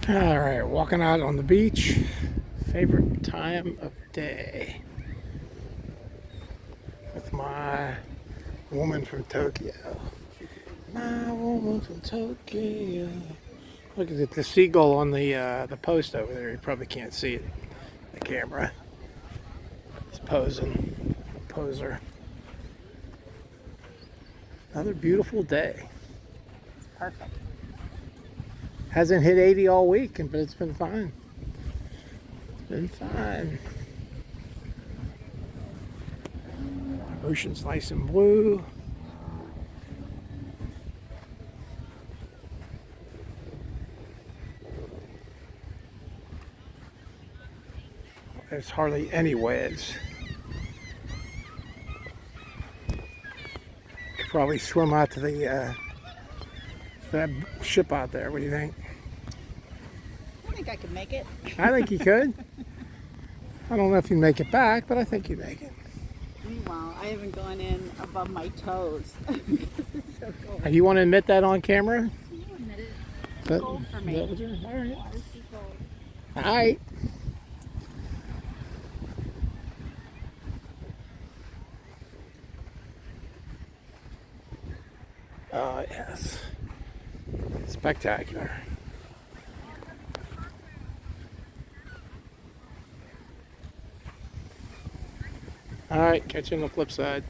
All right, walking out on the beach. Favorite time of day with my woman from Tokyo. My woman from Tokyo. Look at the seagull on the post over there. You probably can't see it. The camera. It's posing. Poser. Another beautiful day. Perfect. Hasn't hit 80 all week, but it's been fine. It's been fine. Ocean's nice and blue. There's hardly any waves. Could probably swim out to that ship out there. What do you think? I think I could make it. I think you could. I don't know if you make it back, but I think you make it. Meanwhile, I haven't gone in above my toes. So cold. You want to admit that on camera? I'll admit it. It's That- cold for is me. that what you're- all right. Water's too cold. All right. Oh, yes. Spectacular. All right, catch you on the flip side.